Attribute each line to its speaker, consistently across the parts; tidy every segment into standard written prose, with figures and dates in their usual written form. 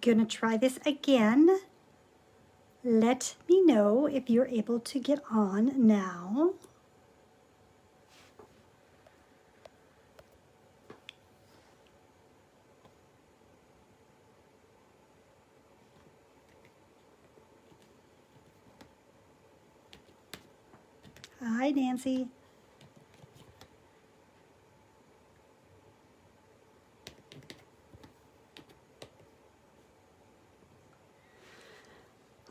Speaker 1: gonna try this again. Let me know if you're able to get on now. Hi, Nancy.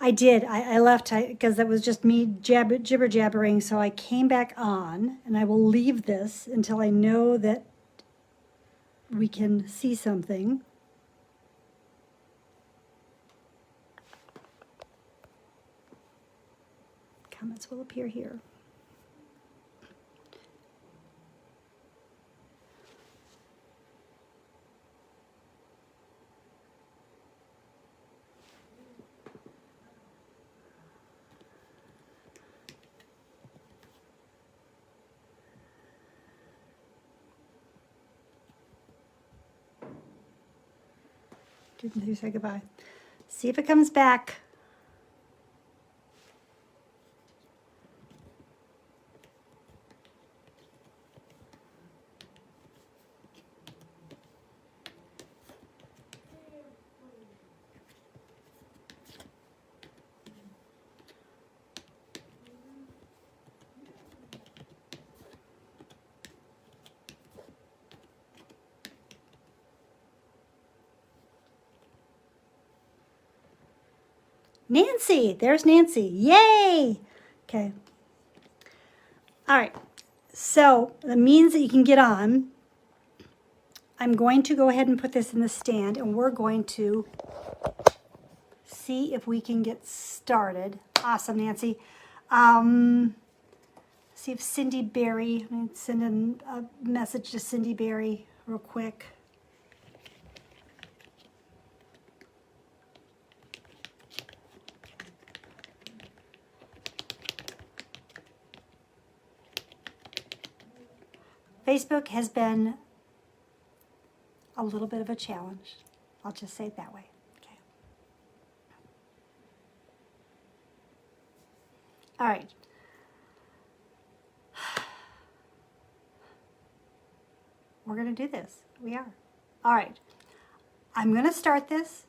Speaker 1: I did. I left because that was just me jibber jabbering. So I came back on, and I will leave this until I know that we can see something. Comments will appear here. Didn't you say goodbye? See if it comes back. Nancy, there's Nancy. Yay! Okay. All right. So the means that you can get on, I'm going to go ahead and put this in the stand, and we're going to see if we can get started. Awesome, Nancy. See if Cindy Berry, I'm going to send in a message to Cindy Berry real quick. Facebook has been a little bit of a challenge. I'll just say it that way. Okay. All right. We're going to do this. We are. All right. I'm going to start this.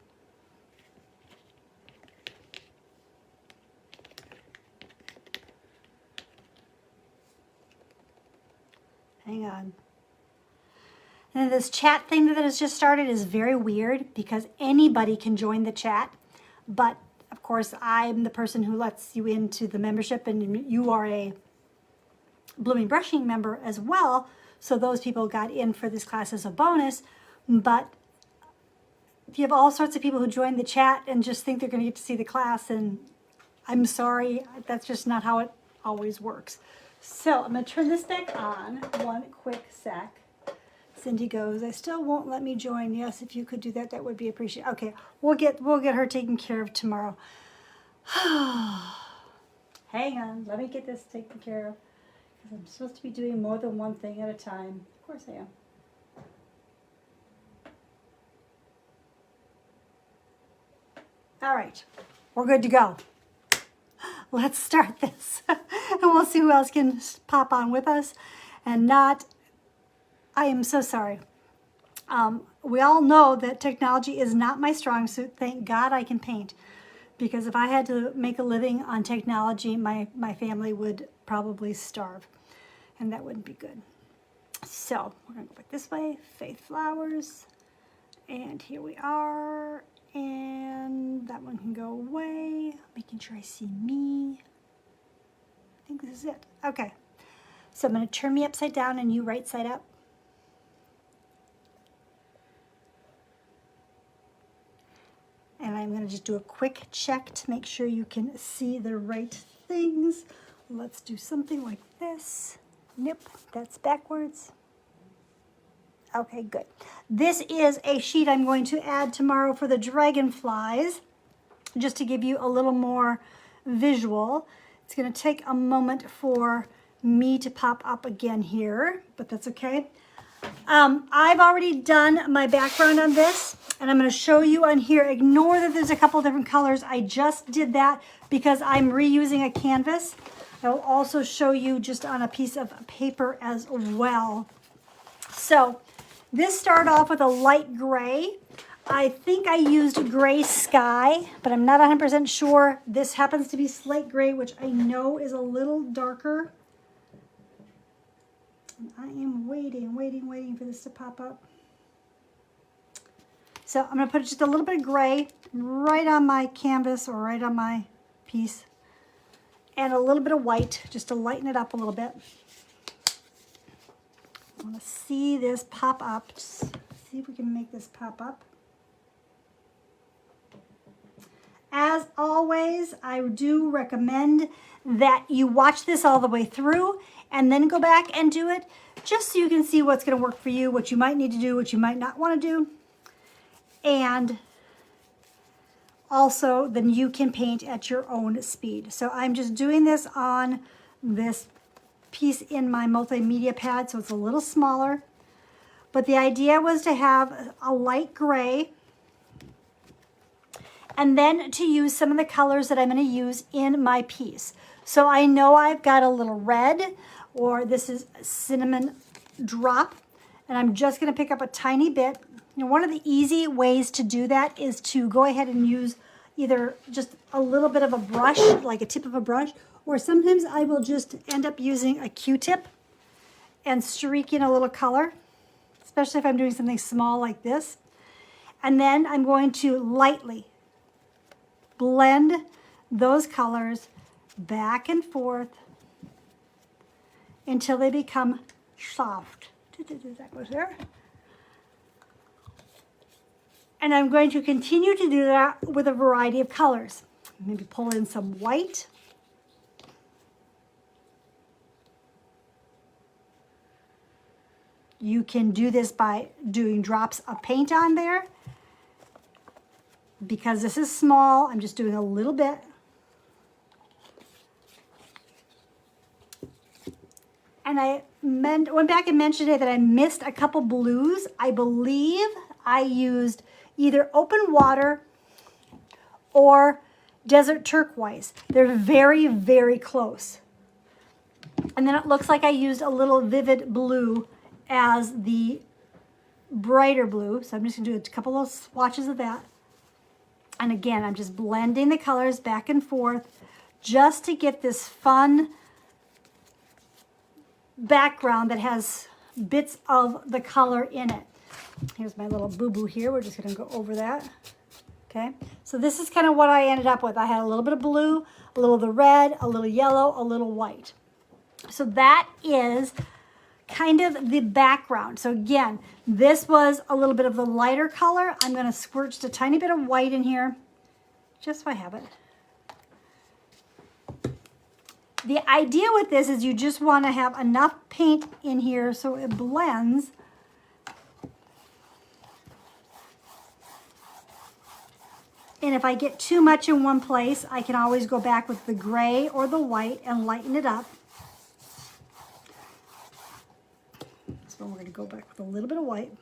Speaker 1: Hang on. And this chat thing that has just started is very weird because anybody can join the chat. But of course, I'm the person who lets you into the membership, and you are a Blooming Brushing member as well. So those people got in for this class as a bonus. But you have all sorts of people who join the chat and just think they're going to get to see the class. And I'm sorry, that's just not how it always works. So I'm going to turn this back on. One quick sec. Cindy goes, I still won't let me join. Yes, if you could do that, that would be appreciated. Okay, we'll get her taken care of tomorrow. Hang on, let me get this taken care of. Because I'm supposed to be doing more than one thing at a time. Of course I am. All right, we're good to go. Let's start this. And we'll see who else can pop on with us and not. I am so sorry. We all know that technology is not my strong suit. Thank God I can paint. Because if I had to make a living on technology, my family would probably starve. And that wouldn't be good. So we're going to go back this way. Faith Flowers. And here we are. And that one can go away. Making sure I see me. I think this is it. Okay. So I'm going to turn me upside down and you right side up. And I'm going to just do a quick check to make sure you can see the right things. Let's do something like this. Nope, that's backwards. Okay, good. This is a sheet I'm going to add tomorrow for the dragonflies, just to give you a little more visual. It's going to take a moment for me to pop up again here, but that's okay. I've already done my background on this, and I'm going to show you on here. Ignore that there's a couple different colors. I just did that because I'm reusing a canvas. I'll also show you just on a piece of paper as well. So this started off with a light gray. I think I used gray sky, but I'm not 100% sure. This happens to be slate gray, which I know is a little darker. I am waiting for this to pop up. So I'm going to put just a little bit of gray right on my canvas or right on my piece. And a little bit of white just to lighten it up a little bit. I want to see this pop up. Just see if we can make this pop up. As always, I do recommend that you watch this all the way through and then go back and do it just so you can see what's going to work for you, what you might need to do, what you might not want to do. And also, then you can paint at your own speed. So I'm just doing this on this piece in my multimedia pad, so it's a little smaller. But the idea was to have a light gray and then to use some of the colors that I'm going to use in my piece. So I know I've got a little red, or this is cinnamon drop, and I'm just going to pick up a tiny bit. You know, one of the easy ways to do that is to go ahead and use either just a little bit of a brush, like a tip of a brush, or sometimes I will just end up using a Q-tip and streak in a little color, especially if I'm doing something small like this. And then I'm going to lightly blend those colors back and forth until they become soft. That goes there. And I'm going to continue to do that with a variety of colors. Maybe pull in some white. You can do this by doing drops of paint on there. Because this is small, I'm just doing a little bit. And I went back and mentioned today that I missed a couple blues. I believe I used either open water or desert turquoise. They're very, very close. And then it looks like I used a little vivid blue as the brighter blue. So I'm just gonna do a couple of swatches of that. And again, I'm just blending the colors back and forth just to get this fun background that has bits of the color in it. Here's my little boo-boo here. We're just going to go over that. Okay, so this is kind of what I ended up with. I had a little bit of blue, a little of the red, a little yellow, a little white. So that is kind of the background. So again, this was a little bit of the lighter color. I'm going to squirt just a tiny bit of white in here, just so I have it. The idea with this is you just want to have enough paint in here so it blends. And if I get too much in one place, I can always go back with the gray or the white and lighten it up. So we're going to go back with a little bit of white.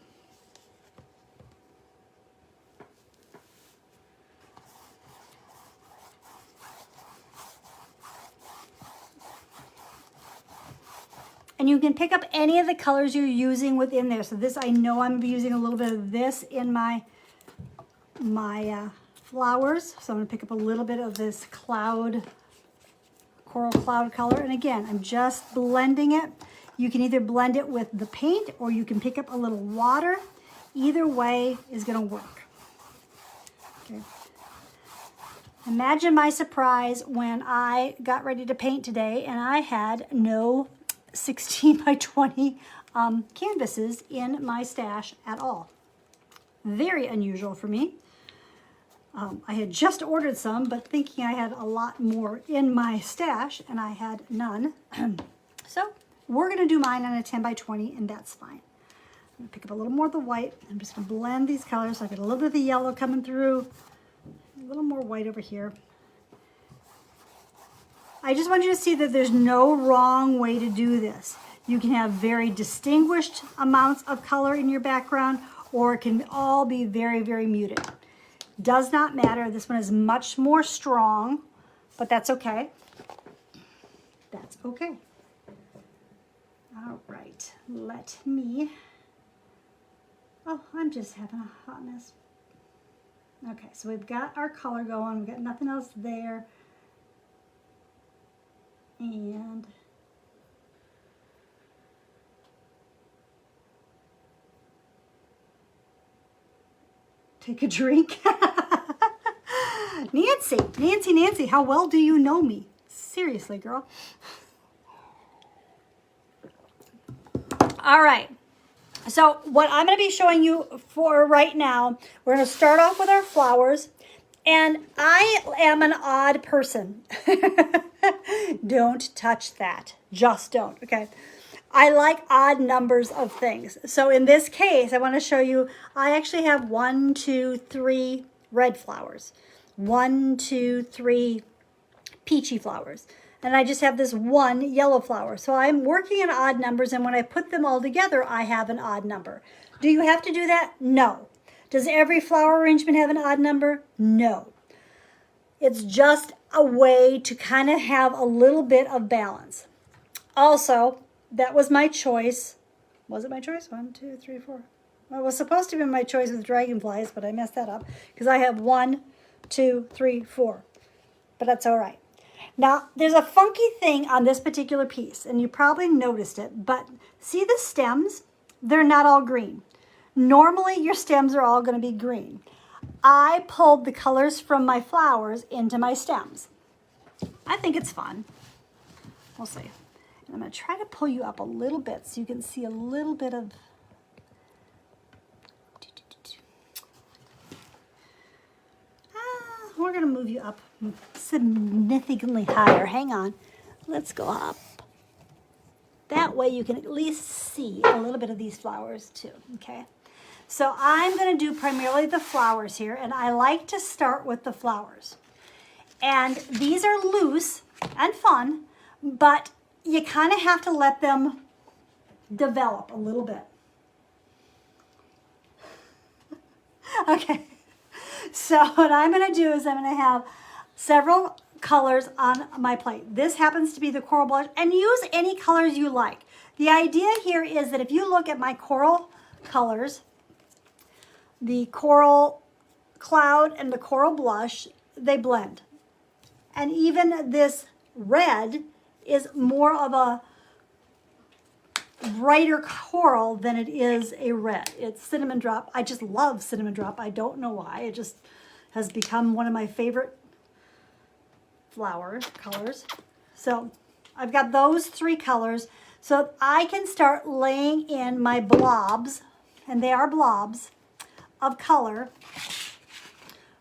Speaker 1: And you can pick up any of the colors you're using within there. So this, I know I'm using a little bit of this in my flowers. So I'm going to pick up a little bit of this cloud, coral cloud color. And again, I'm just blending it. You can either blend it with the paint or you can pick up a little water. Either way is going to work. Okay. Imagine my surprise when I got ready to paint today and I had no 16 by 20 canvases in my stash at all. Very unusual for me. I had just ordered some, but thinking I had a lot more in my stash, and I had none. So we're going to do mine on a 10 by 20, and that's fine. I'm going to pick up a little more of the white. I'm just going to blend these colors so I get a little bit of the yellow coming through, a little more white over here. I just want you to see that there's no wrong way to do this. You can have very distinguished amounts of color in your background, or it can all be very, very muted. Does not matter. This one is much more strong, but that's okay. That's okay. All right, let me, oh, I'm just having a hot mess. Okay, so we've got our color going. We've got nothing else there. And take a drink. Nancy, how well do you know me? Seriously, girl. All right. So what I'm going to be showing you for right now, we're going to start off with our flowers. And I am an odd person. Don't touch that. Just don't, okay? I like odd numbers of things. So in this case, I want to show you, I actually have 1, 2, 3 red flowers. 1, 2, 3 peachy flowers. And I just have this one yellow flower. So I'm working in odd numbers, and when I put them all together, I have an odd number. Do you have to do that? No. Does every flower arrangement have an odd number? No. It's just a way to kind of have a little bit of balance. Also, that was my choice. Was it my choice? 1, 2, 3, 4. Well, it was supposed to be my choice with dragonflies, but I messed that up because I have 1, 2, 3, 4. But that's all right. Now, there's a funky thing on this particular piece, and you probably noticed it, but see the stems? They're not all green. Normally, your stems are all going to be green. I pulled the colors from my flowers into my stems. I think it's fun. We'll see. And I'm going to try to pull you up a little bit so you can see a little bit of... We're going to move you up significantly higher. Hang on. Let's go up. That way you can at least see a little bit of these flowers too, okay? So I'm going to do primarily the flowers here, and I like to start with the flowers. And these are loose and fun, but you kind of have to let them develop a little bit. Okay. So what I'm going to do is I'm going to have several colors on my plate. This happens to be the coral blush, and use any colors you like. The idea here is that if you look at my coral colors, the coral cloud and the coral blush, they blend. And even this red is more of a brighter coral than it is a red. It's cinnamon drop. I just love cinnamon drop. I don't know why. It just has become one of my favorite flower colors. So I've got those 3 colors. So I can start laying in my blobs, and they are blobs of color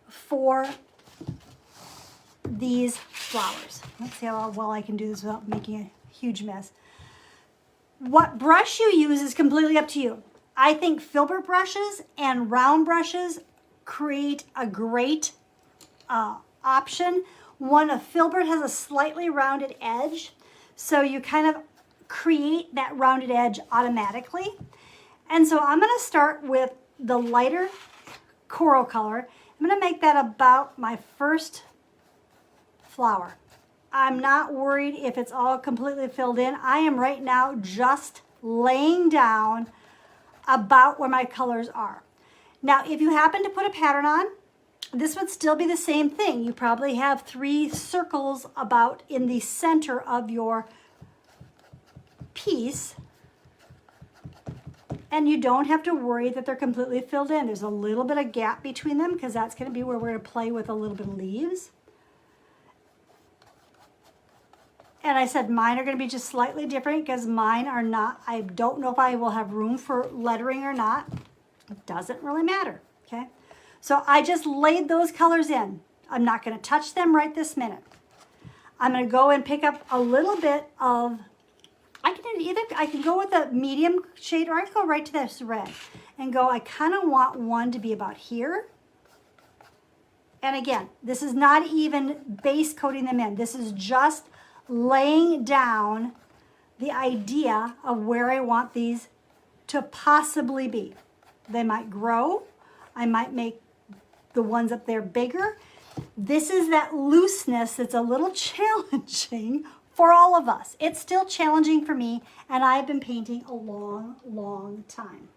Speaker 1: for these flowers. Let's see how well I can do this without making a huge mess. What brush you use is completely up to you. I think filbert brushes and round brushes create a great option. One of filbert has a slightly rounded edge, so you kind of create that rounded edge automatically. And so I'm going to start with the lighter coral color. I'm going to make that about my first flower. I'm not worried if it's all completely filled in. I am right now just laying down about where my colors are. Now, if you happen to put a pattern on, this would still be the same thing. You probably have 3 circles about in the center of your piece, and you don't have to worry that they're completely filled in. There's a little bit of gap between them because that's going to be where we're going to play with a little bit of leaves. And I said mine are going to be just slightly different because mine are not, I don't know if I will have room for lettering or not. It doesn't really matter, okay? So I just laid those colors in. I'm not going to touch them right this minute. I'm going to go and pick up a little bit of, I can go with a medium shade, or I can go right to this red and go, I kind of want one to be about here. And again, this is not even base coating them in. This is just laying down the idea of where I want these to possibly be. They might grow. I might make the ones up there bigger. This is that looseness that's a little challenging for all of us. It's still challenging for me, and I've been painting a long, long time.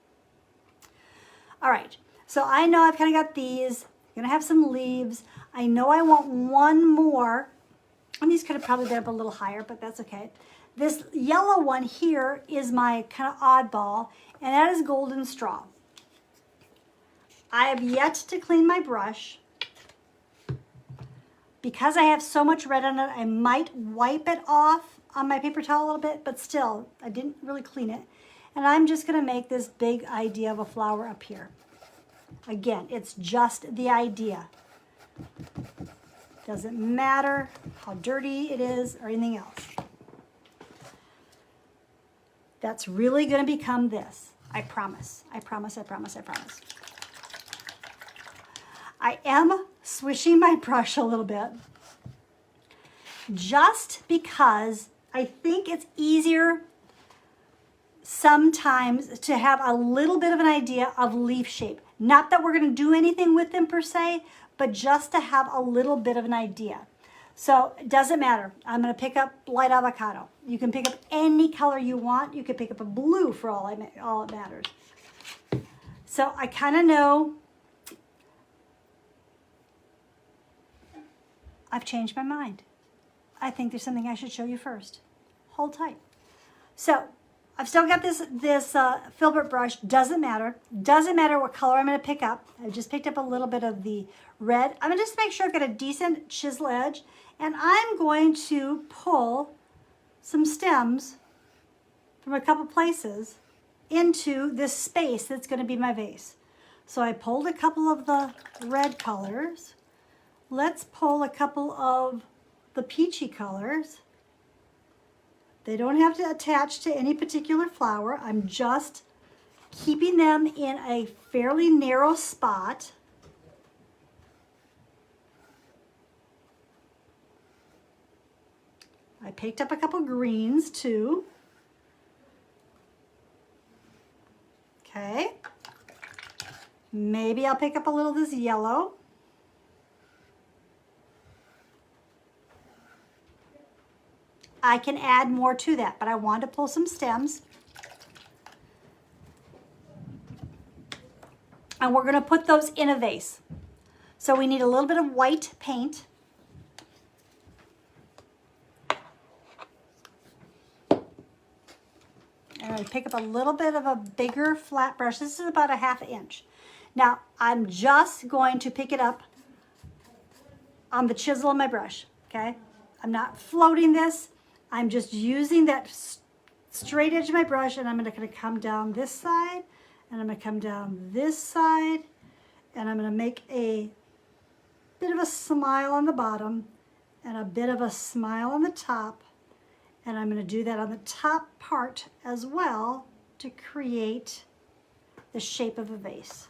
Speaker 1: All right, so I know I've kind of got these. I'm gonna have some leaves. I know I want one more, and these could have probably been up a little higher, but that's okay. This yellow one here is my kind of oddball, and that is Golden Straw. I have yet to clean my brush. Because I have so much red on it, I might wipe it off on my paper towel a little bit, but still, I didn't really clean it. And I'm just gonna make this big idea of a flower up here. Again, it's just the idea. Doesn't matter how dirty it is or anything else. That's really gonna become this. I promise, I promise, I promise, I promise. I am swishing my brush a little bit just because I think it's easier sometimes to have a little bit of an idea of leaf shape. Not that we're going to do anything with them per se, but just to have a little bit of an idea. So it doesn't matter. I'm going to pick up light avocado. You can pick up any color you want. You could pick up a blue for all it matters. So I kind of know I've changed my mind. I think there's something I should show you first. Hold tight. So I've still got this filbert brush. Doesn't matter. Doesn't matter what color I'm going to pick up. I just picked up a little bit of the red. I'm going to just make sure I've got a decent chisel edge. And I'm going to pull some stems from a couple places into this space that's going to be my vase. So I pulled a couple of the red colors. Let's pull a couple of the peachy colors. They don't have to attach to any particular flower. I'm just keeping them in a fairly narrow spot. I picked up a couple greens too. Okay. Maybe I'll pick up a little of this yellow. I can add more to that, but I want to pull some stems. And we're going to put those in a vase. So we need a little bit of white paint. I'm going to pick up a little bit of a bigger flat brush. This is about a ½ inch. Now, I'm just going to pick it up on the chisel of my brush, okay? I'm not floating this. I'm just using that straight edge of my brush, and I'm going to come down this side, and I'm going to come down this side, and I'm going to make a bit of a smile on the bottom and a bit of a smile on the top, and I'm going to do that on the top part as well to create the shape of a vase.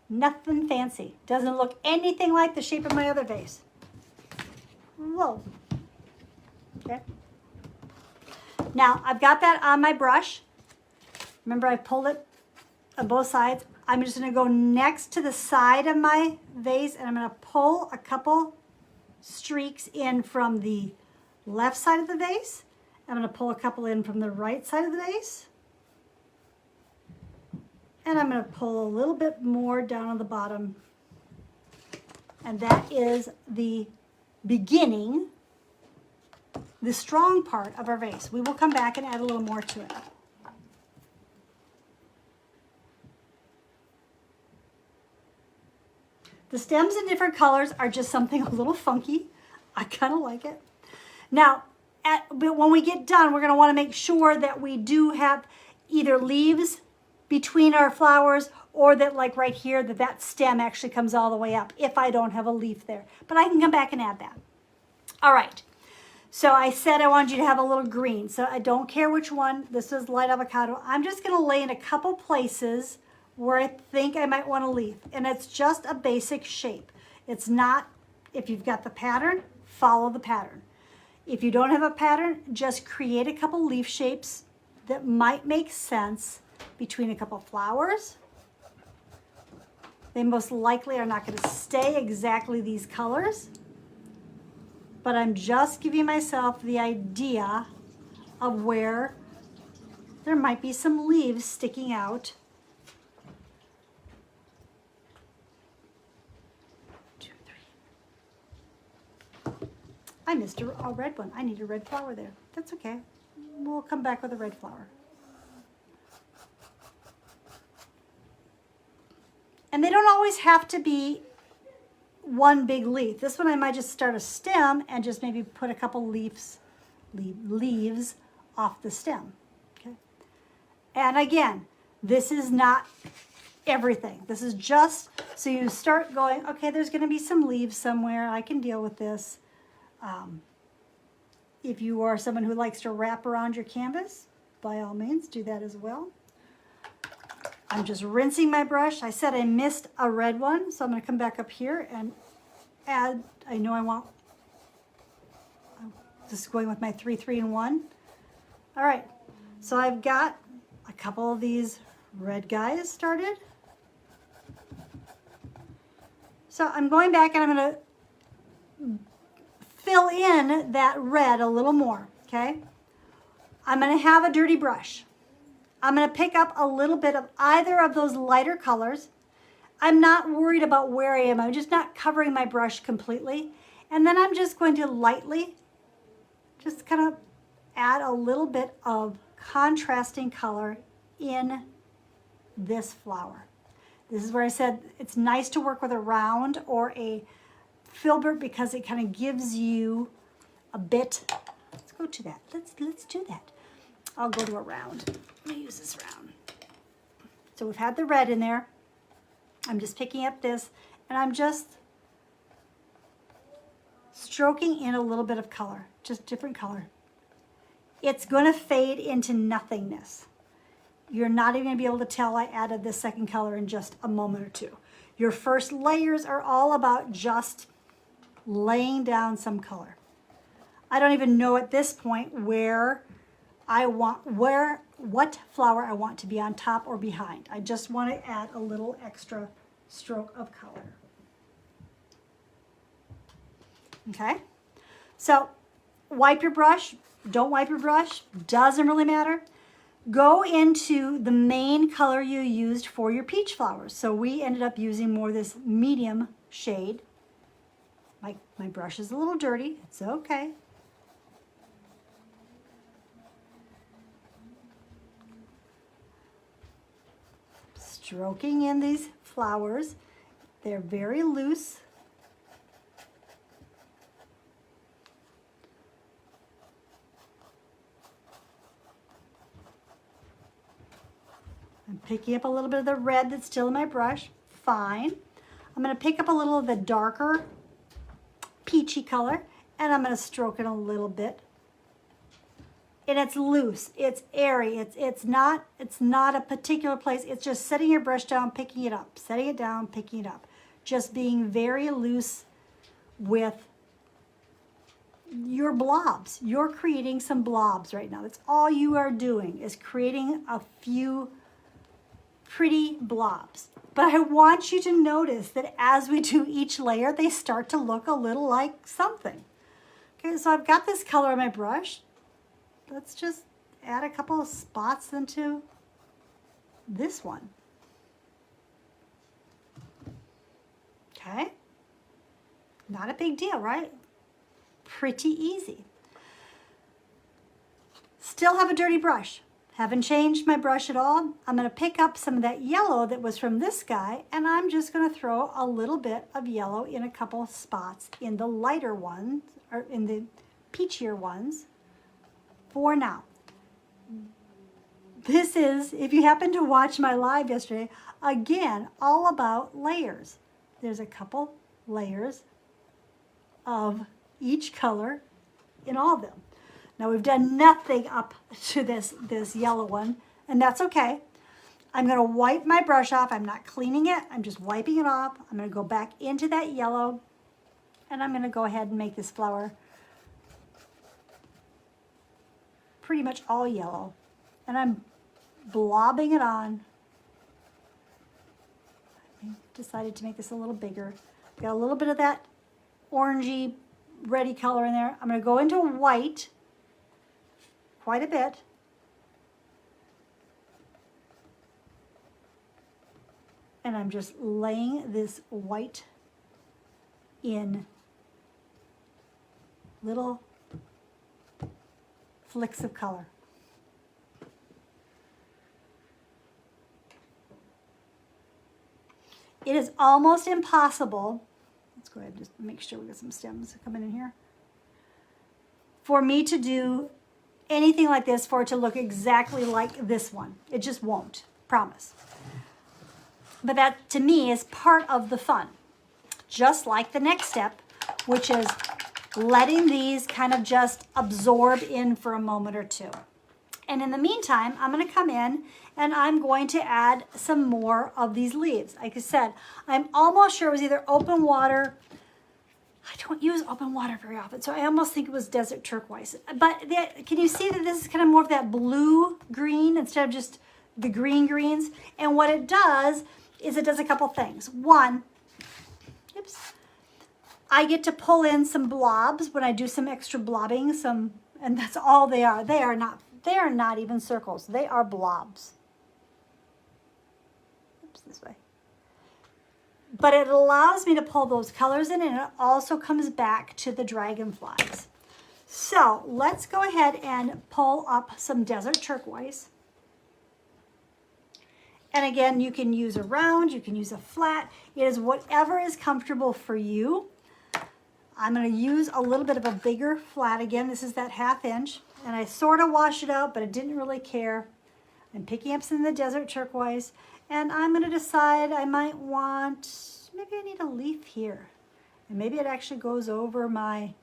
Speaker 1: Nothing fancy. Doesn't look anything like the shape of my other vase. Whoa. Okay. Now I've got that on my brush. Remember, I pulled it on both sides. I'm just going to go next to the side of my vase, and I'm going to pull a couple streaks in from the left side of the vase. I'm going to pull a couple in from the right side of the vase. And I'm going to pull a little bit more down on the bottom. And that is the beginning, the strong part of our vase. We will come back and add a little more to it. The stems in different colors are just something a little funky. I kind of like it. Now, but when we get done, we're going to want to make sure that we do have either leaves between our flowers, or that, like right here, that stem actually comes all the way up if I don't have a leaf there. But I can come back and add that. All right. So I said I wanted you to have a little green. So I don't care which one. This is light avocado. I'm just going to lay in a couple places where I think I might want a leaf. And it's just a basic shape. It's not, if you've got the pattern, follow the pattern. If you don't have a pattern, just create a couple leaf shapes that might make sense between a couple flowers. They most likely are not going to stay exactly these colors, but I'm just giving myself the idea of where there might be some leaves sticking out. 2, 3. I missed a red one. I need a red flower there. That's okay. We'll come back with a red flower. And they don't always have to be one big leaf. This one I might just start a stem and just maybe put a couple leaves off the stem. Okay. And again, this is not everything. This is just so you start going, okay, there's going to be some leaves somewhere. I can deal with this. If you are someone who likes to wrap around your canvas, by all means, do that as well. I'm just rinsing my brush. I said I missed a red one, so I'm going to come back up here and add, I know I want, just going with my 3, 3, and 1. All right, so I've got a couple of these red guys started. So I'm going back and I'm going to fill in that red a little more, okay? I'm going to have a dirty brush. I'm going to pick up a little bit of either of those lighter colors. I'm not worried about where I am. I'm just not covering my brush completely. And then I'm just going to lightly just kind of add a little bit of contrasting color in this flower. This is where I said it's nice to work with a round or a filbert because it kind of gives you a bit. Let's go to that. Let's do that. I'll go to a round. Let me use this round. So we've had the red in there. I'm just picking up this and I'm just stroking in a little bit of color, just different color. It's going to fade into nothingness. You're not even going to be able to tell I added this second color in just a moment or two. Your first layers are all about just laying down some color. I don't even know at this point where I want, what flower I want to be on top or behind. I just want to add a little extra stroke of color. Okay, so wipe your brush, don't wipe your brush, doesn't really matter. Go into the main color you used for your peach flowers. So we ended up using more of this medium shade. My brush is a little dirty, it's okay. Stroking in these flowers. They're very loose. I'm picking up a little bit of the red that's still in my brush. Fine. I'm going to pick up a little of the darker peachy color and I'm going to stroke it a little bit. And it's loose, it's airy, it's not a particular place. It's just setting your brush down, picking it up, setting it down, picking it up. Just being very loose with your blobs. You're creating some blobs right now. That's all you are doing is creating a few pretty blobs. But I want you to notice that as we do each layer, they start to look a little like something. Okay, so I've got this color on my brush. Let's just add a couple of spots into this one. Okay, not a big deal, right? Pretty easy. Still have a dirty brush. Haven't changed my brush at all. I'm going to pick up some of that yellow that was from this guy and I'm just going to throw a little bit of yellow in a couple spots in the lighter ones or in the peachier ones for now. This is, if you happen to watch my live yesterday, again, all about layers. There's a couple layers of each color in all of them. Now we've done nothing up to this yellow one, and that's okay. I'm going to wipe my brush off. I'm not cleaning it. I'm just wiping it off. I'm going to go back into that yellow, and I'm going to go ahead and make this flower pretty much all yellow. And I'm blobbing it on. I decided to make this a little bigger. Got a little bit of that orangey, reddy color in there. I'm going to go into white quite a bit. And I'm just laying this white in little flicks of color. It is almost impossible. Let's go ahead and just make sure we got some stems coming in here. For me to do anything like this, for it to look exactly like this one. It just won't, promise. But that, to me, is part of the fun. Just like the next step, which is letting these kind of just absorb in for a moment or two. And in the meantime, I'm going to come in and I'm going to add some more of these leaves. Like I said, I'm almost sure it was either open water. I don't use open water very often, so I almost think it was desert turquoise. But can you see that this is kind of more of that blue green instead of just the green greens? And what it does is it does a couple things. One, oops, I get to pull in some blobs when I do some extra blobbing, and that's all they are. They are not even circles. They are blobs. Oops, this way. But it allows me to pull those colors in, and it also comes back to the dragonflies. So let's go ahead and pull up some desert turquoise. And again, you can use a round, you can use a flat. It is whatever is comfortable for you. I'm going to use a little bit of a bigger flat again. This is that 1/2 inch. And I sort of wash it out, but I didn't really care. I'm picking up some of the desert turquoise. And I'm going to decide I might want, maybe I need a leaf here. And maybe it actually goes over my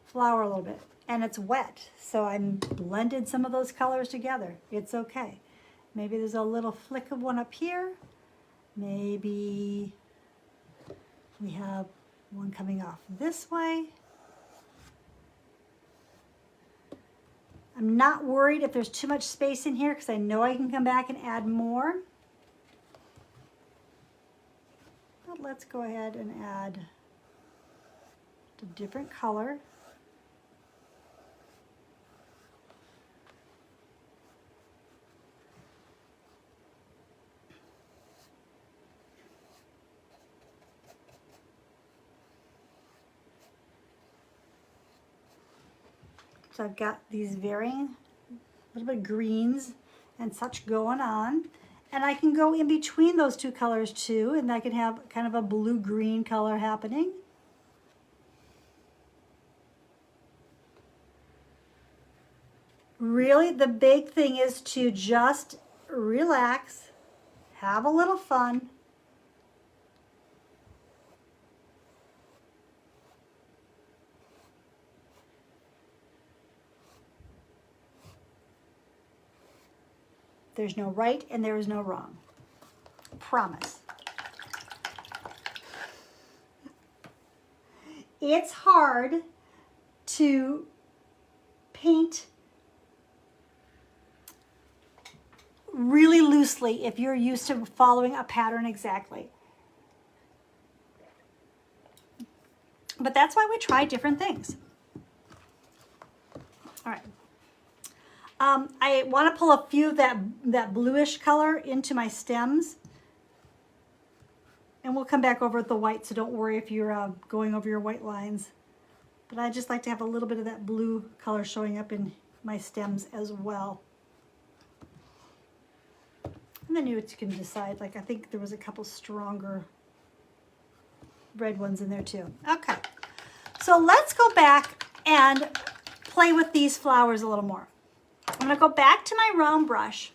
Speaker 1: flower a little bit. And it's wet, so I'm blended some of those colors together. It's okay. Maybe there's a little flick of one up here. Maybe we have one coming off this way. I'm not worried if there's too much space in here because I know I can come back and add more. But let's go ahead and add a different color. So I've got these varying little bit of greens and such going on. And I can go in between those two colors too, and I can have kind of a blue-green color happening. Really, the big thing is to just relax, have a little fun. There's no right and there is no wrong. Promise. It's hard to paint really loosely if you're used to following a pattern exactly. But that's why we try different things. All right. I want to pull a few of that bluish color into my stems. And we'll come back over with the white, so don't worry if you're going over your white lines. But I just like to have a little bit of that blue color showing up in my stems as well. And then you can decide, like I think there was a couple stronger red ones in there too. Okay, so let's go back and play with these flowers a little more. I'm going to go back to my round brush,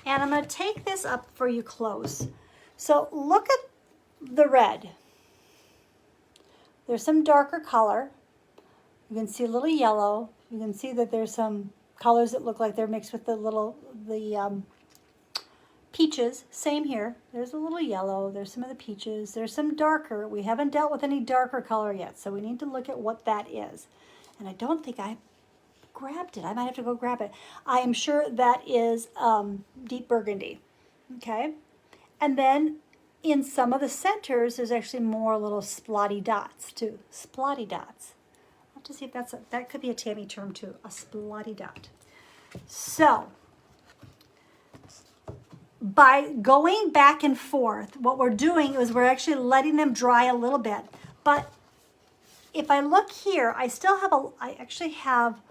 Speaker 1: and I'm going to take this up for you close. So look at the red. There's some darker color. You can see a little yellow. You can see that there's some colors that look like they're mixed with the peaches. Same here. There's a little yellow. There's some of the peaches. There's some darker. We haven't dealt with any darker color yet, so we need to look at what that is. And I don't think I grabbed it. I might have to go grab it. I am sure that is deep burgundy. Okay. And then in some of the centers, there's actually more little splotty dots too. Splotty dots. I'll have to see if that could be a Tammy term too, a splotty dot. So by going back and forth, what we're doing is we're actually letting them dry a little bit. But if I look here, I actually have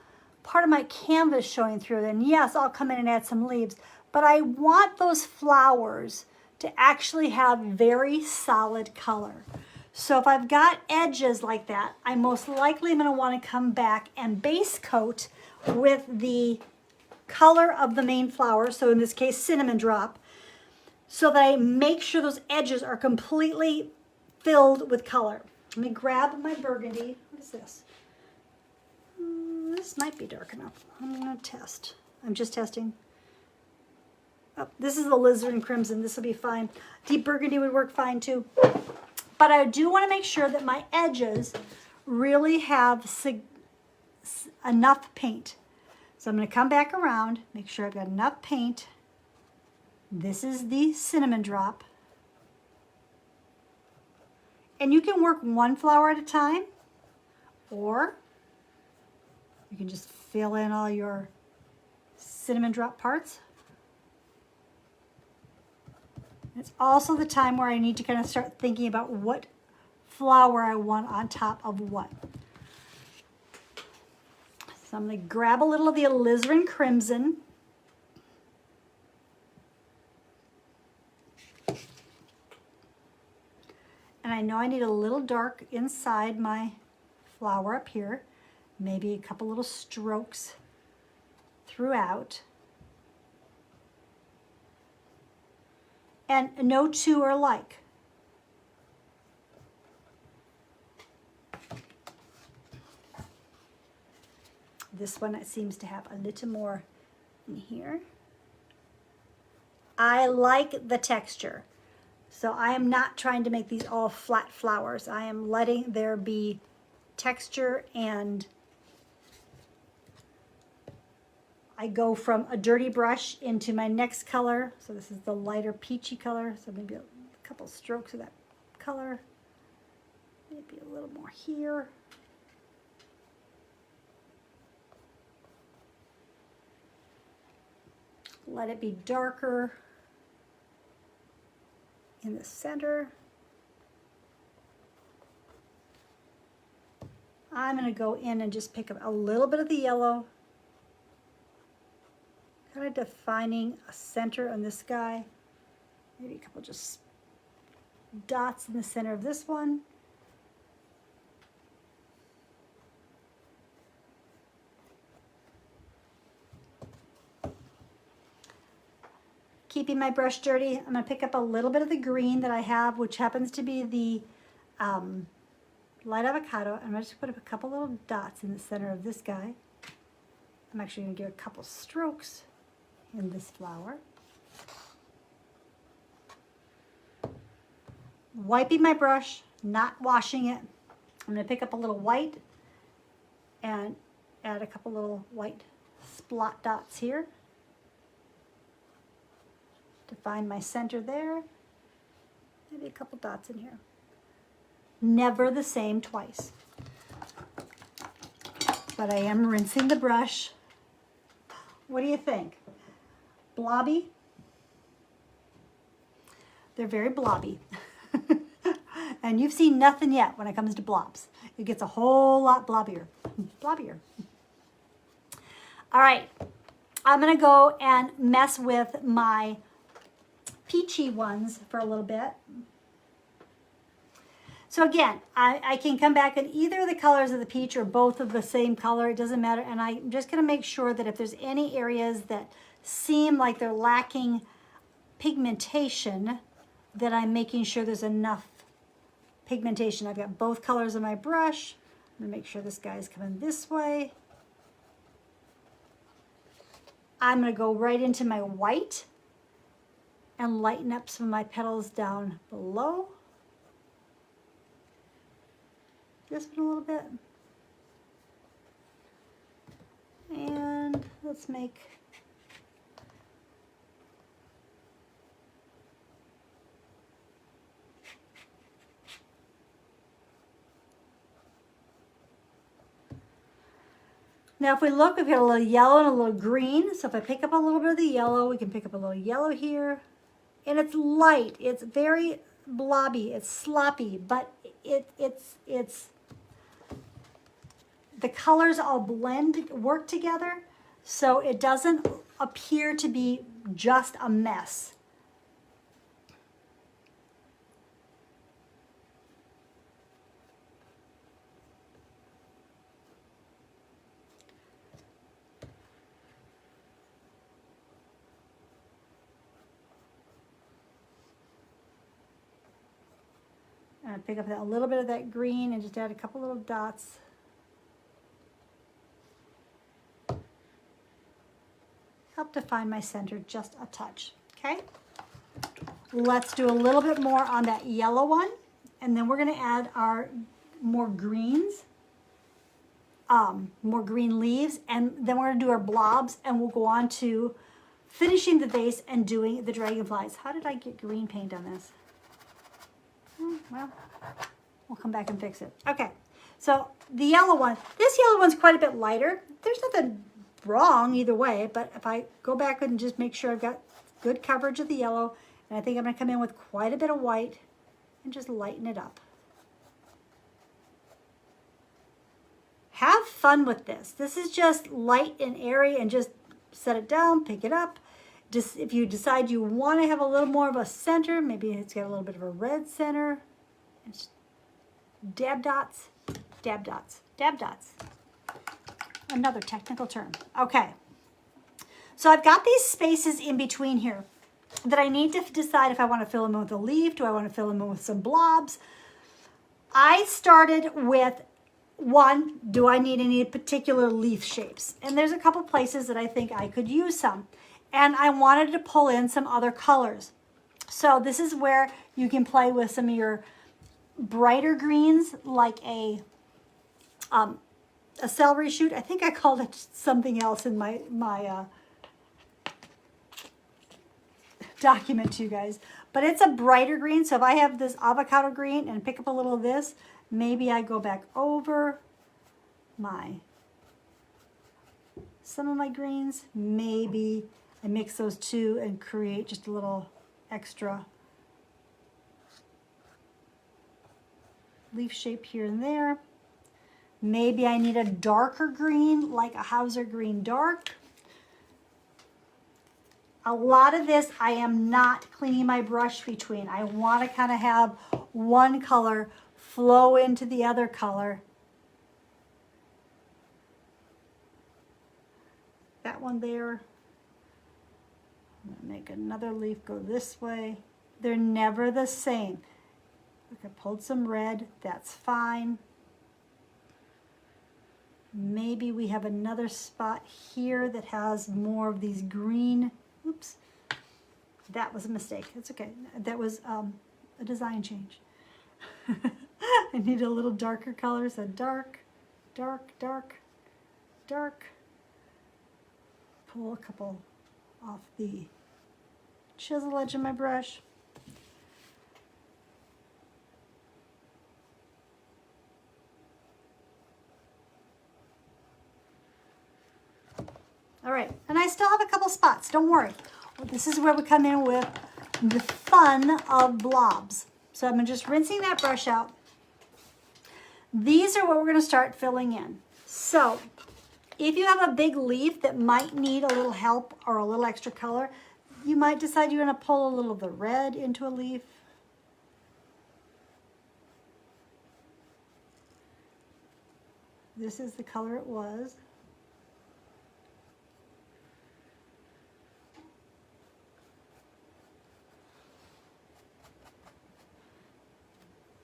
Speaker 1: part of my canvas showing through. And yes, I'll come in and add some leaves, but I want those flowers to actually have very solid color. So if I've got edges like that, I most likely am going to want to come back and base coat with the color of the main flower, so in this case cinnamon drop, so that I make sure those edges are completely filled with color. Let me grab my burgundy. What is this? This might be dark enough. I'm going to test. I'm just testing. Oh, this is the alizarin crimson. This will be fine. Deep burgundy would work fine too. But I do want to make sure that my edges really have enough paint. So I'm going to come back around, make sure I've got enough paint. This is the cinnamon drop. And you can work one flower at a time, or you can just fill in all your cinnamon drop parts. It's also the time where I need to kind of start thinking about what flower I want on top of what. So I'm going to grab a little of the alizarin crimson. And I know I need a little dark inside my flower up here. Maybe a couple little strokes throughout. And no two are alike. This one, it seems to have a little more in here. I like the texture. So I am not trying to make these all flat flowers. I am letting there be texture, and I go from a dirty brush into my next color. So this is the lighter peachy color. So maybe a couple strokes of that color. Maybe a little more here. Let it be darker in the center. I'm going to go in and just pick up a little bit of the yellow, kind of defining a center on this guy. Maybe a couple just dots in the center of this one. Keeping my brush dirty, I'm going to pick up a little bit of the green that I have, which happens to be the light avocado. I'm going to just put up a couple little dots in the center of this guy. I'm actually going to give a couple strokes in this flower. Wiping my brush, not washing it. I'm going to pick up a little white and add a couple little white splot dots here. Define my center there. Maybe a couple dots in here. Never the same twice. But I am rinsing the brush. What do you think? Blobby? They're very blobby. And you've seen nothing yet when it comes to blobs. It gets a whole lot blobbier. Blobbier. All right. I'm going to go and mess with my peachy ones for a little bit. So again, I can come back in either of the colors of the peach or both of the same color. It doesn't matter. And I'm just going to make sure that if there's any areas that seem like they're lacking pigmentation, that I'm making sure there's enough pigmentation. I've got both colors of my brush. I'm going to make sure this guy's coming this way. I'm going to go right into my white and lighten up some of my petals down below. This one a little bit. And let's make now if we look, we've got a little yellow and a little green. So if I pick up a little bit of the yellow, we can pick up a little yellow here. And it's light, it's very blobby, it's sloppy, but it's the colors all work together, so it doesn't appear to be just a mess. I'm gonna pick up a little bit of that green and just add a couple little dots. Help define my center just a touch, okay? Let's do a little bit more on that yellow one, and then we're gonna add our more greens, more green leaves, and then we're gonna do our blobs, and we'll go on to finishing the vase and doing the dragonflies. How did I get green paint on this? Well, we'll come back and fix it. Okay, so the yellow one, this yellow one's quite a bit lighter. There's nothing wrong either way, but if I go back and just make sure I've got good coverage of the yellow, and I think I'm gonna come in with quite a bit of white and just lighten it up. Have fun with this. This is just light and airy, and just set it down, pick it up. Just if you decide you want to have a little more of a center, maybe it's got a little bit of a red center. It's dab dots, dab dots, dab dots. Another technical term. Okay. So I've got these spaces in between here that I need to decide if I want to fill them in with a leaf. Do I want to fill them in with some blobs? I started with one, do I need any particular leaf shapes? And there's a couple places that I think I could use some. And I wanted to pull in some other colors. So this is where you can play with some of your brighter greens, like a celery shoot. I think I called it something else in my document to you guys. But it's a brighter green. So if I have this avocado green and pick up a little of this, maybe I go back over some of my greens. Maybe I mix those two and create just a little extra leaf shape here and there. Maybe I need a darker green, like a Hauser Green Dark. A lot of this I am not cleaning my brush between. I want to kind of have one color flow into the other color. That one there. I'm going to make another leaf go this way. They're never the same. Look, I pulled some red. That's fine. Maybe we have another spot here that has more of these green. Oops. That was a mistake. It's okay. That was a design change. I need a little darker color. So dark, dark, dark, dark. Pull a couple off the chisel edge of my brush. All right, and I still have a couple spots, don't worry. Well, this is where we come in with the fun of blobs. So I'm just rinsing that brush out. These are what we're gonna start filling in. So if you have a big leaf that might need a little help or a little extra color, you might decide you're gonna pull a little of the red into a leaf. This is the color it was.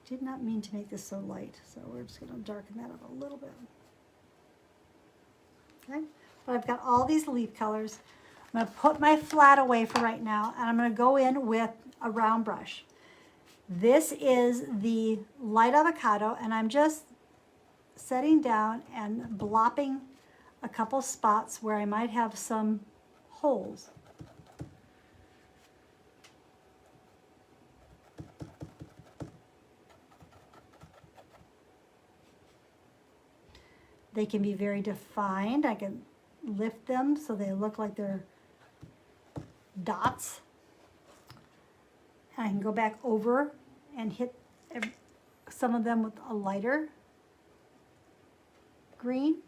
Speaker 1: Did not mean to make this so light, so we're just gonna darken that up a little bit. Okay, but I've got all these leaf colors. I'm gonna put my flat away for right now, and I'm gonna go in with a round brush. This is the light avocado, and I'm just setting down and blopping a couple spots where I might have some holes. They can be very defined. I can lift them so they look like they're dots. And I can go back over and hit some of them with a lighter green.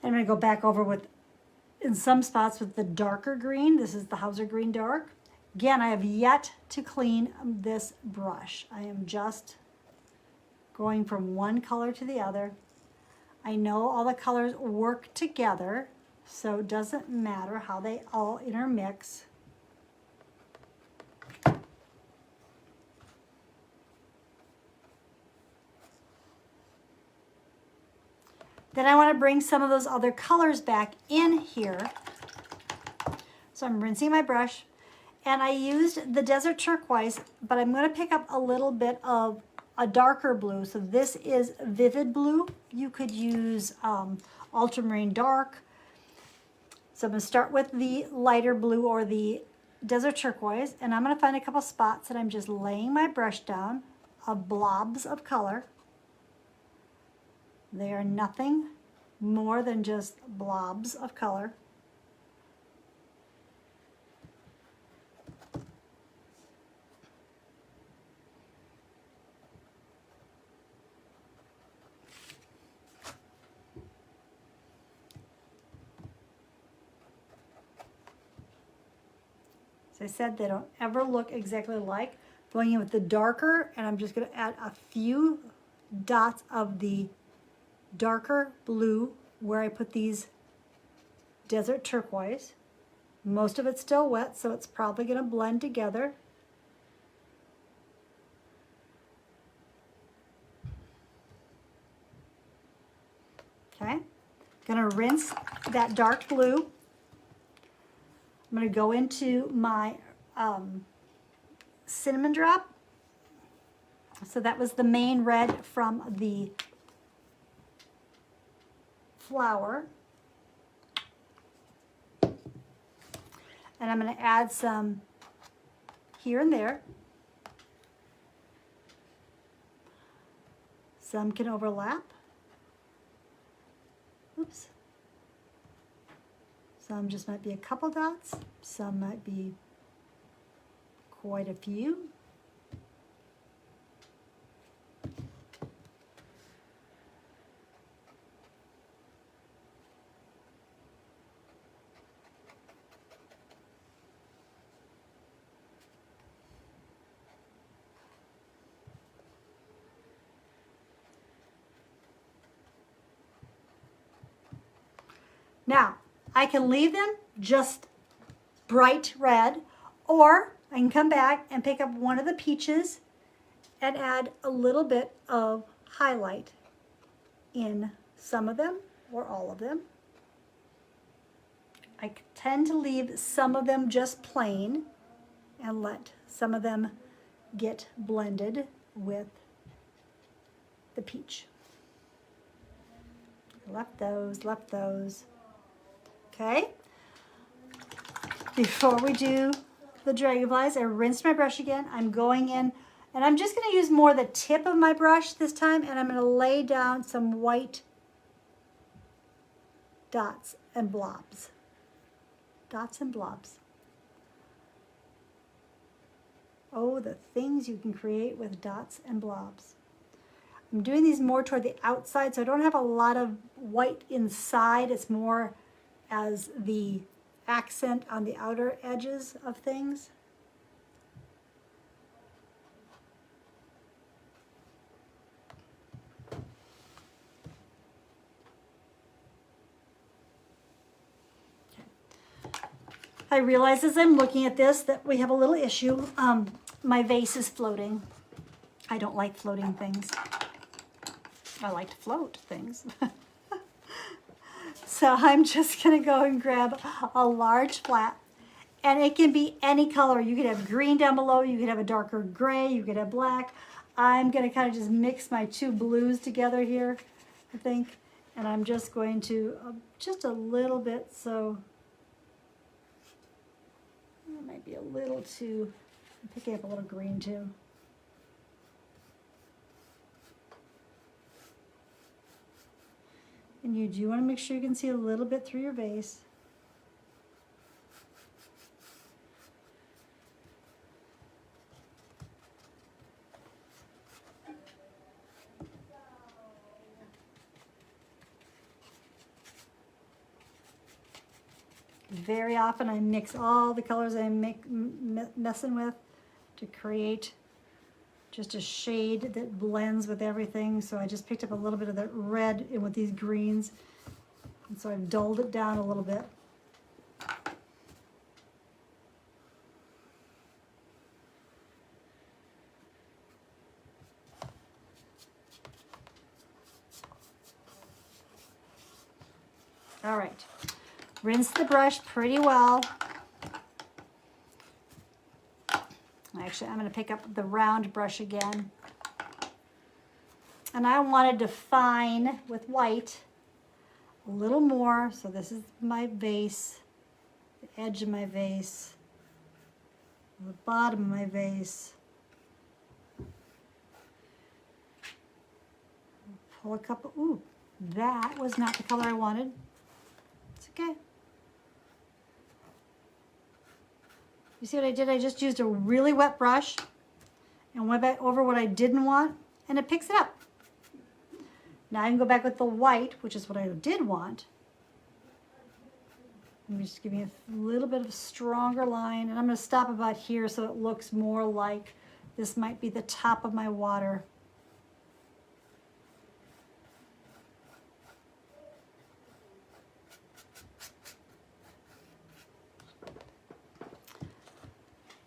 Speaker 1: I'm going to go back over with, in some spots, with the darker green. This is the Hauser Green Dark. Again, I have yet to clean this brush. I am just going from one color to the other. I know all the colors work together, so it doesn't matter how they all intermix. Then I want to bring some of those other colors back in here. So I'm rinsing my brush, and I used the Desert Turquoise, but I'm going to pick up a little bit of a darker blue. So this is Vivid Blue. You could use Ultramarine Dark. So I'm going to start with the lighter blue or the Desert Turquoise, and I'm going to find a couple spots that I'm just laying my brush down of blobs of color. They are nothing more than just blobs of color. As I said, they don't ever look exactly alike. Going in with the darker, and I'm just going to add a few dots of the darker blue where I put these Desert Turquoise. Most of it's still wet, so it's probably going to blend together. Okay, going to rinse that dark blue. I'm going to go into my Cinnamon Drop. So that was the main red from the flower. And I'm going to add some here and there. Some can overlap. Oops. Some just might be a couple dots. Some might be quite a few. Now, I can leave them just bright red, or I can come back and pick up one of the peaches and add a little bit of highlight in some of them or all of them. I tend to leave some of them just plain and let some of them get blended with the peach. Left those, left those. Okay, before we do the dragonflies, I rinsed my brush again. I'm going in, and I'm just going to use more the tip of my brush this time, and I'm going to lay down some white dots and blobs. Dots and blobs. Oh, the things you can create with dots and blobs. I'm doing these more toward the outside, so I don't have a lot of white inside. It's more as the accent on the outer edges of things. I realize as I'm looking at this that we have a little issue. My vase is floating. I don't like floating things. I like to float things. So I'm just gonna go and grab a large flat, and it can be any color. You could have green down below, you could have a darker gray, you could have black. I'm gonna kind of just mix my two blues together here, I think. And I'm just going to, just a little bit, so that might be a little too, I'm picking up a little green too. And you do want to make sure you can see a little bit through your vase. Very often I mix all the colors I'm messing with to create just a shade that blends with everything. So I just picked up a little bit of the red with these greens. And so I've dulled it down a little bit. All right, rinse the brush pretty well. Actually, I'm going to pick up the round brush again. And I want to define with white a little more. So this is my vase, the edge of my vase, the bottom of my vase. Pull a couple, ooh, that was not the color I wanted. It's okay. You see what I did? I just used a really wet brush and went back over what I didn't want, and it picks it up. Now I can go back with the white, which is what I did want. Let me just give me a little bit of a stronger line, and I'm going to stop about here so it looks more like this might be the top of my water.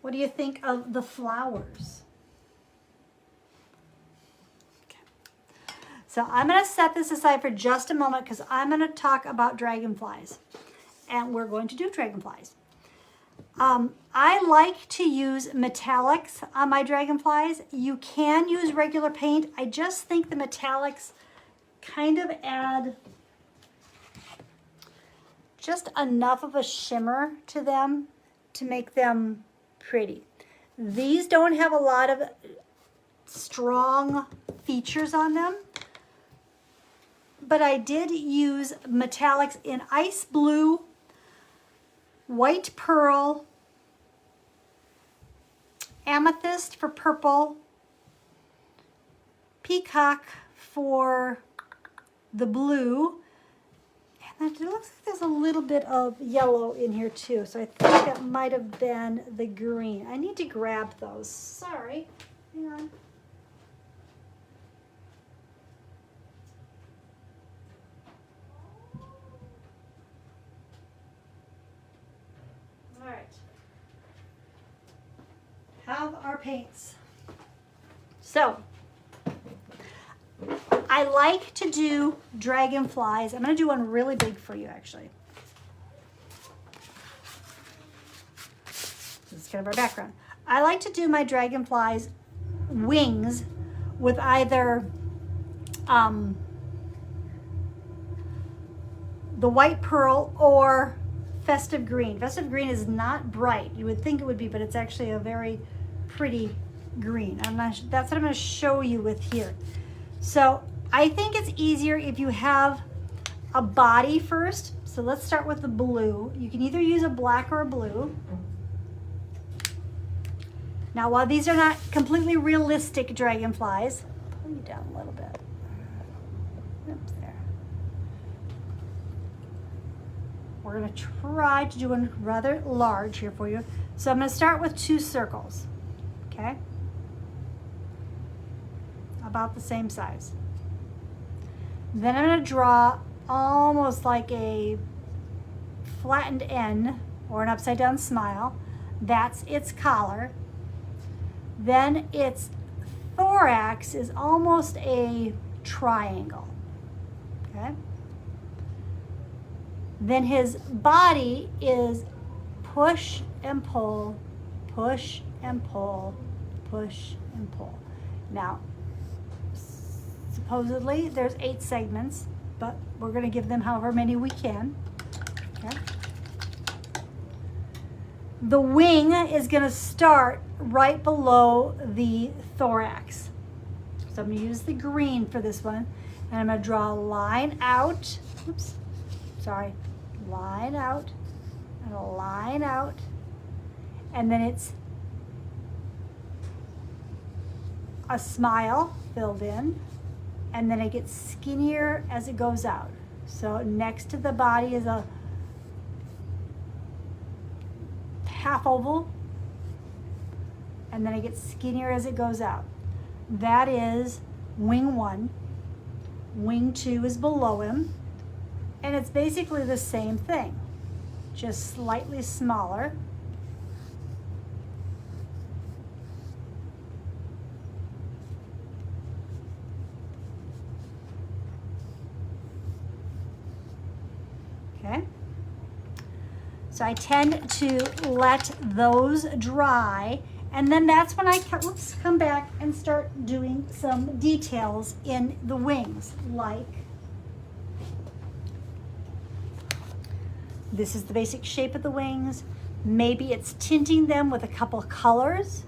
Speaker 1: What do you think of the flowers? Okay. So I'm going to set this aside for just a moment because I'm going to talk about dragonflies. And we're going to do dragonflies. I like to use metallics on my dragonflies. You can use regular paint. I just think the metallics kind of add just enough of a shimmer to them to make them pretty. These don't have a lot of strong features on them, but I did use metallics in ice blue, white pearl, amethyst for purple, peacock for the blue, and it looks like there's a little bit of yellow in here too, so I think that might have been the green. I need to grab those. Sorry. Hang on. All right. Have our paints. So, I like to do dragonflies. I'm going to do one really big for you, actually. This is kind of our background. I like to do my dragonflies' wings with either the white pearl or festive green. Festive green is not bright. You would think it would be, but it's actually a very pretty green. That's what I'm going to show you with here. So I think it's easier if you have a body first. So let's start with the blue. You can either use a black or a blue. Now, while these are not completely realistic dragonflies, pull you down a little bit. Oops, there. We're going to try to do one rather large here for you. So I'm going to start with 2 circles, okay? About the same size. Then I'm going to draw almost like a flattened N or an upside down smile. That's its collar. Then its thorax is almost a triangle, okay? Then his body is push and pull, push and pull, push and pull. Now, supposedly there's 8 segments, but we're going to give them however many we can. Okay. The wing is going to start right below the thorax. So I'm going to use the green for this one, and I'm going to draw a line out. Oops, sorry. Line out, and a line out, and then it's a smile filled in, and then it gets skinnier as it goes out. So next to the body is a half oval, and then it gets skinnier as it goes out. That is wing 1. Wing 2 is below him, and it's basically the same thing, just slightly smaller. Okay, so I tend to let those dry, and then that's when I come back and start doing some details in the wings, like this is the basic shape of the wings. Maybe it's tinting them with a couple colors.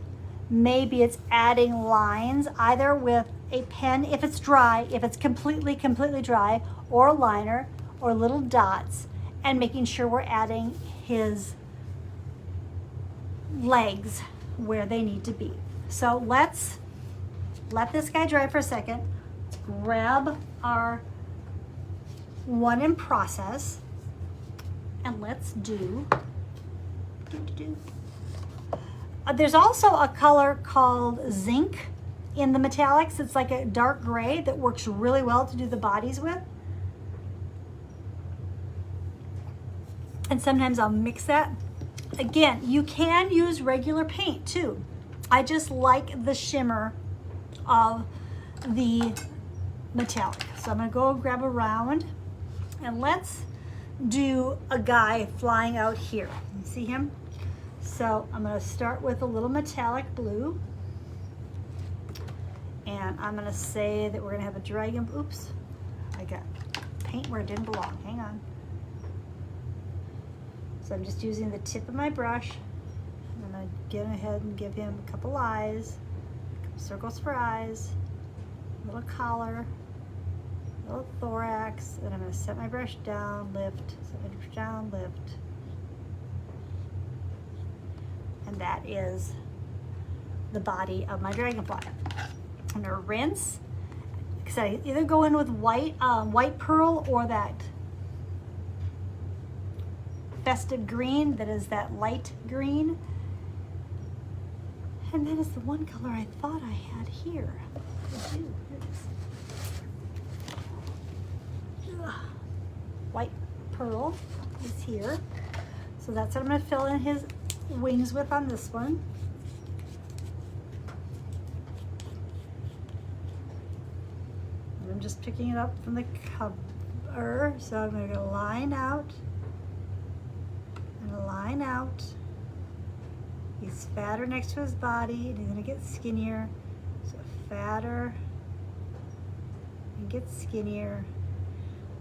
Speaker 1: Maybe it's adding lines either with a pen if it's dry, if it's completely dry, or a liner, or little dots, and making sure we're adding his legs where they need to be. So let's let this guy dry for a second. Let's grab our one in process, and let's do. There's also a color called zinc in the metallics. It's like a dark gray that works really well to do the bodies with. And sometimes I'll mix that. Again, you can use regular paint too. I just like the shimmer of the metallic. So I'm gonna go grab a round, and let's do a guy flying out here. You see him? So I'm gonna start with a little metallic blue, and I'm gonna say that we're gonna have a dragon. Oops, I got paint where it didn't belong. Hang on. So I'm just using the tip of my brush. I'm gonna get ahead and give him a couple eyes, a couple circles for eyes, a little collar, a little thorax, and I'm gonna set my brush down, lift, set my brush down, lift. And that is the body of my dragonfly. I'm gonna rinse, because I either go in with white pearl or that festive green that is that light green. And that is the one color I thought I had here. Here it is. Ugh. White pearl is here. So that's what I'm going to fill in his wings with on this one. And I'm just picking it up from the cover. So I'm going to line out. And a line out. He's fatter next to his body, and he's gonna get skinnier. So fatter and get skinnier.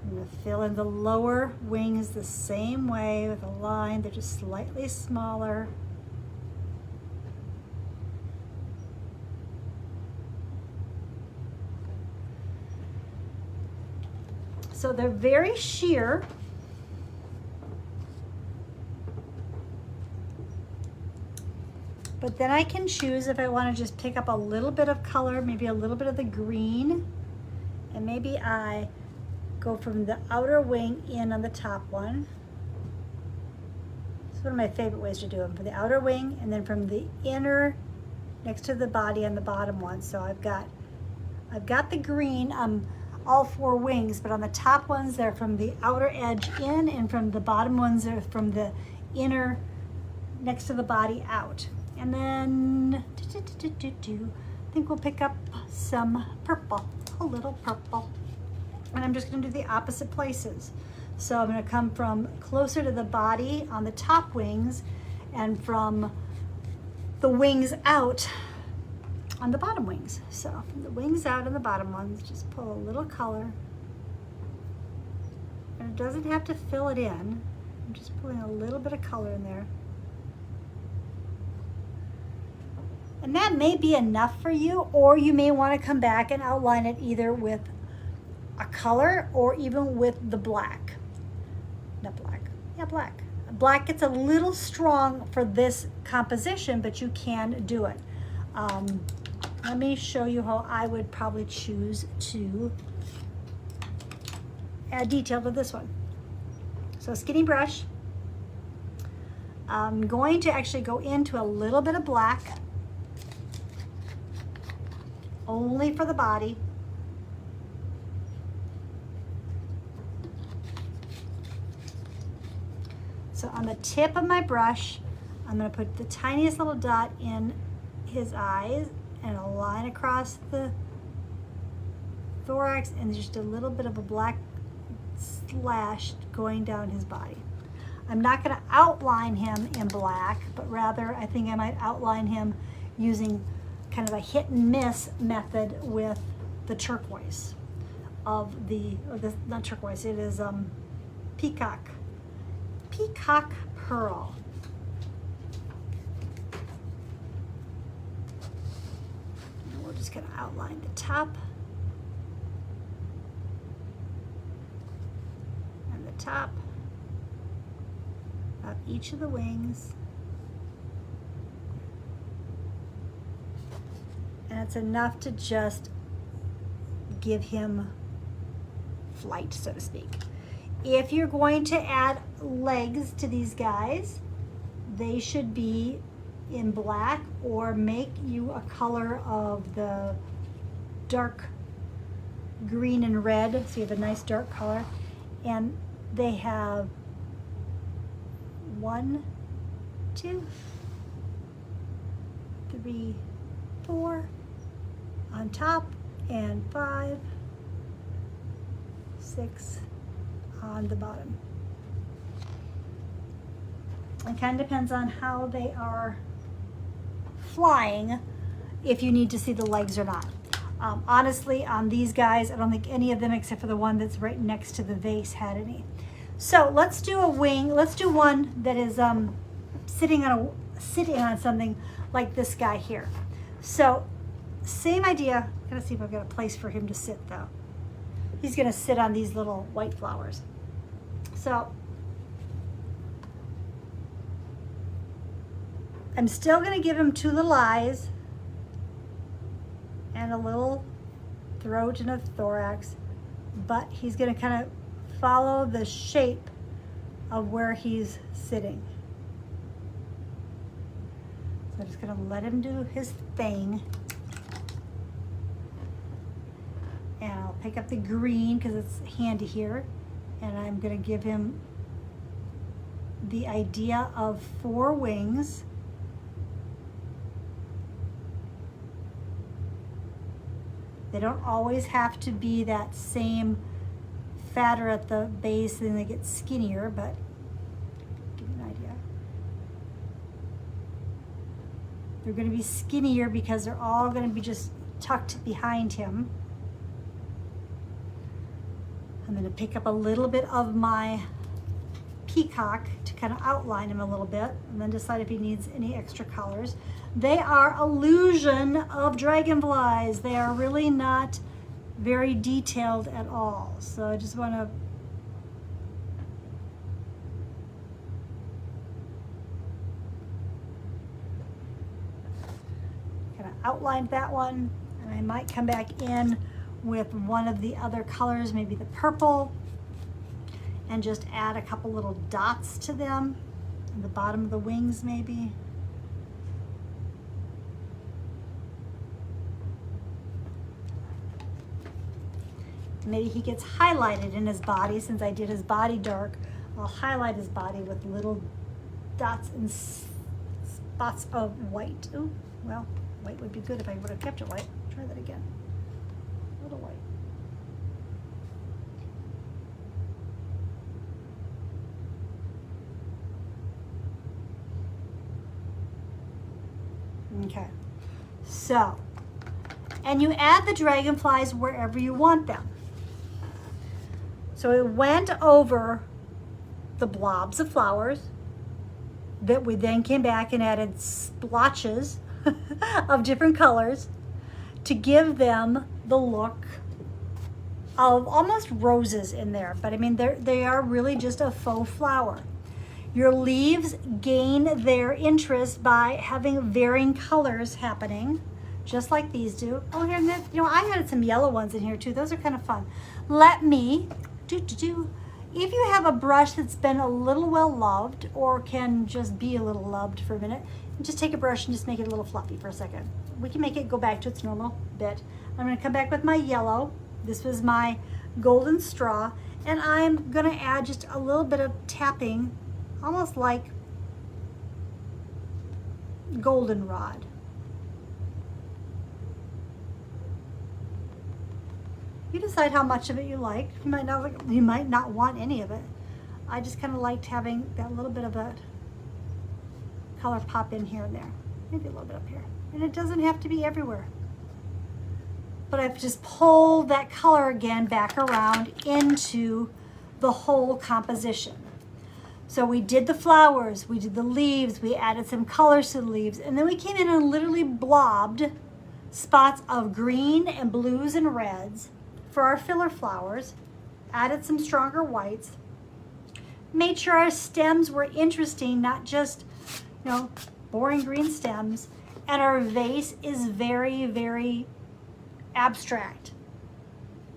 Speaker 1: I'm gonna fill in the lower wings the same way with a line. They're just slightly smaller. So they're very sheer. But then I can choose if I want to just pick up a little bit of color, maybe a little bit of the green, and maybe I go from the outer wing in on the top one. It's one of my favorite ways to do them, from the outer wing and then from the inner next to the body on the bottom one. So I've got the green on all 4 wings, but on the top ones they're from the outer edge in, and from the bottom ones are from the inner next to the body out. And then think we'll pick up some purple, a little purple. And I'm just gonna do the opposite places. So I'm gonna come from closer to the body on the top wings and from the wings out on the bottom wings. So from the wings out on the bottom ones, just pull a little color. And it doesn't have to fill it in. I'm just pulling a little bit of color in there. And that may be enough for you, or you may want to come back and outline it either with a color or even with the black. Not black, yeah, black. Black gets a little strong for this composition, but you can do it. Let me show you how I would probably choose to add detail to this one. So skinny brush. I'm going to actually go into a little bit of black, only for the body. So on the tip of my brush, I'm going to put the tiniest little dot in his eyes and a line across the thorax and just a little bit of a black slash going down his body. I'm not going to outline him in black, but rather I think I might outline him using kind of a hit and miss method with the turquoise of the, or the, not turquoise, it is peacock pearl. And we're just going to outline the top and the top of each of the wings. And it's enough to just give him flight, so to speak. If you're going to add legs to these guys, they should be in black, or make you a color of the dark green and red, so you have a nice dark color. And they have 1, 2, 3, 4 on top, and 5, 6 on the bottom. It kind of depends on how they are flying, if you need to see the legs or not. Honestly, on these guys, I don't think any of them except for the one that's right next to the vase had any. So let's do a wing. Let's do one that is sitting on something like this guy here. So same idea. I'm gonna see if I've got a place for him to sit though. He's gonna sit on these little white flowers. So I'm still gonna give him 2 little eyes and a little throat and a thorax, but he's gonna kind of follow the shape of where he's sitting. So I'm just gonna let him do his thing. And I'll pick up the green because it's handy here. And I'm gonna give him the idea of 4 wings. They don't always have to be that same fatter at the base, and they get skinnier, but give you an idea. They're gonna be skinnier because they're all gonna be just tucked behind him. I'm gonna pick up a little bit of my peacock to kind of outline him a little bit, and then decide if he needs any extra colors. They are illusion of dragonflies. They are really not very detailed at all. So I just want to kind of outline that one, and I might come back in with one of the other colors, maybe the purple, and just add a couple little dots to them on the bottom of the wings maybe. Maybe he gets highlighted in his body. Since I did his body dark, I'll highlight his body with little dots and spots of white. Ooh, well, White would be good if I would have kept it white. Try that again. A little white. Okay, so, and you add the dragonflies wherever you want them. So it went over the blobs of flowers that we then came back and added splotches of different colors to give them the look of almost roses in there. But I mean, they are really just a faux flower. Your leaves gain their interest by having varying colors happening, just like these do. Oh, here, you know, I added some yellow ones in here too. Those are kind of fun. Let me, if you have a brush that's been a little well loved or can just be a little loved for a minute, just take a brush and just make it a little fluffy for a second. We can make it go back to its normal bit. I'm gonna come back with my yellow. This was my golden straw, and I'm gonna add just a little bit of tapping, almost like goldenrod. You decide how much of it you like. You might not want any of it. I just kind of liked having that little bit of that color pop in here and there. Maybe a little bit up here. And it doesn't have to be everywhere. But I've just pulled that color again back around into the whole composition. So we did the flowers, we did the leaves, we added some colors to the leaves, and then we came in and literally blobbed spots of green and blues and reds for our filler flowers, added some stronger whites, made sure our stems were interesting, not just, you know, boring green stems, and our vase is very, very abstract.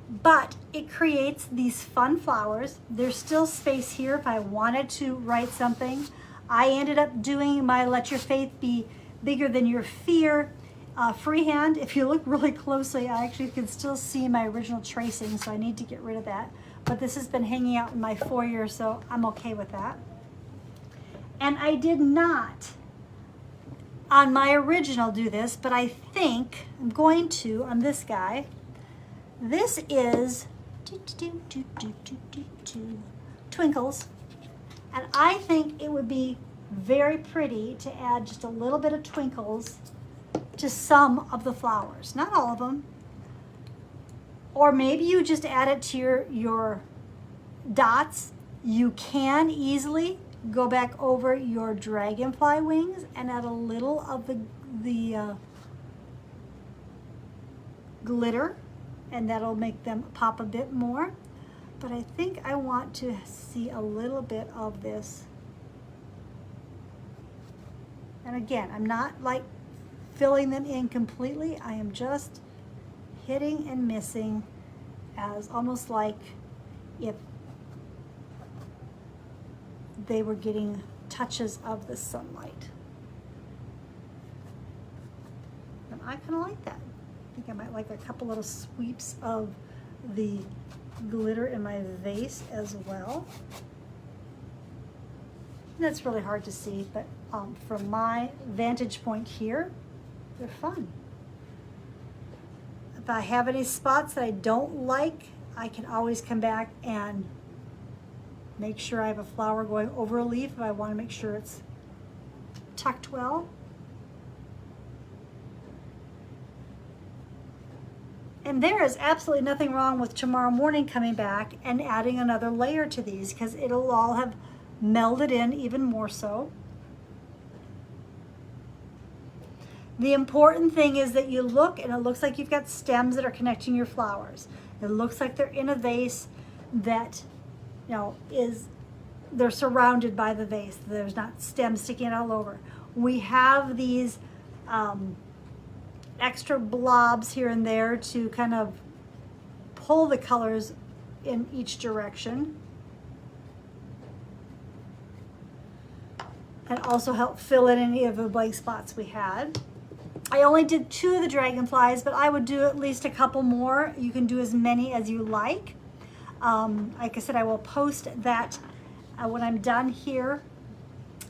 Speaker 1: But it creates these fun flowers. There's still space here if I wanted to write something. I ended up doing my Let Your Faith Be Bigger Than Your Fear freehand. If you look really closely, I actually can still see my original tracing, so I need to get rid of that. But this has been hanging out in my foyer, so I'm okay with that. And I did not, on my original, do this, but I think I'm going to on this guy. This is Twinkles, and I think it would be very pretty to add just a little bit of twinkles to some of the flowers, not all of them. Or maybe you just add it to your dots. You can easily go back over your dragonfly wings and add a little of the glitter, and that'll make them pop a bit more. But I think I want to see a little bit of this. And again, I'm not like filling them in completely. I am just hitting and missing, as almost like if they were getting touches of the sunlight. And I kind of like that. I think I might like a couple little sweeps of the glitter in my vase as well. And that's really hard to see, but from my vantage point here, they're fun. If I have any spots that I don't like, I can always come back and make sure I have a flower going over a leaf if I want to make sure it's tucked well. And there is absolutely nothing wrong with tomorrow morning coming back and adding another layer to these, because it'll all have melded in even more so. The important thing is that you look, and it looks like you've got stems that are connecting your flowers. It looks like they're in a vase that, you know, they're surrounded by the vase. There's not stems sticking out all over. We have these extra blobs here and there to kind of pull the colors in each direction, and also help fill in any of the blank spots we had. I only did 2 of the dragonflies, but I would do at least a couple more. You can do as many as you like. Like I said, I will post that when I'm done here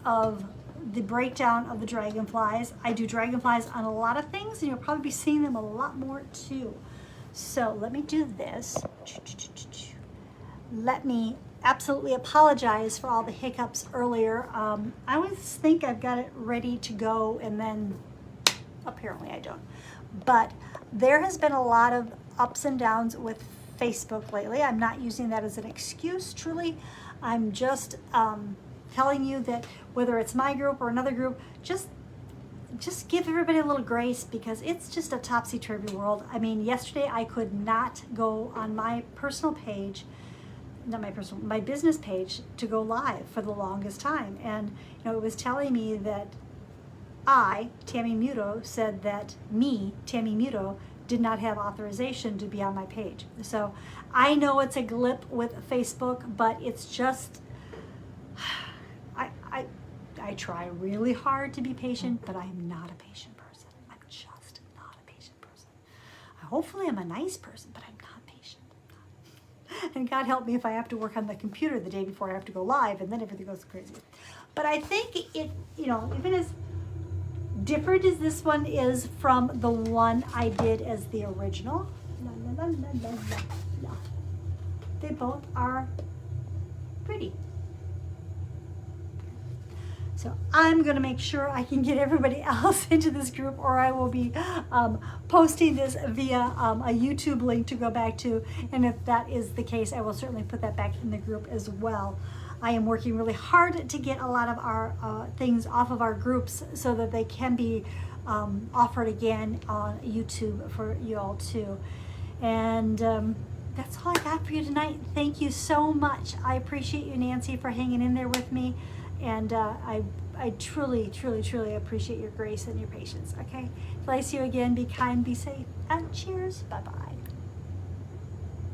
Speaker 1: of the breakdown of the dragonflies. I do dragonflies on a lot of things, and you'll probably be seeing them a lot more too. So let me do this. Let me absolutely apologize for all the hiccups earlier. I always think I've got it ready to go, and then apparently I don't. But there has been a lot of ups and downs with Facebook lately. I'm not using that as an excuse, truly. I'm just telling you that whether it's my group or another group, just give everybody a little grace, because it's just a topsy-turvy world. I mean, yesterday I could not go on my personal page, not my personal, my business page, to go live for the longest time. And it was telling me that I, Tammy Muto, said that me, Tammy Muto, did not have authorization to be on my page. So I know it's a glitch with Facebook, but it's just, I try really hard to be patient, but I'm not a patient person. I'm just not a patient person. Hopefully I'm a nice person, but I'm not patient. And God help me if I have to work on the computer the day before I have to go live, and then everything goes crazy. But I think it, even as different as this one is from the one I did as the original, they both are pretty. So I'm going to make sure I can get everybody else into this group, or I will be posting this via a YouTube link to go back to. And if that is the case, I will certainly put that back in the group as well. I am working really hard to get a lot of our things off of our groups so that they can be offered again on YouTube for you all too. And that's all I got for you tonight. Thank you so much. I appreciate you, Nancy, for hanging in there with me. And I truly, truly, truly appreciate your grace and your patience, okay? Till I see you again, be kind, be safe, and cheers. Bye-bye.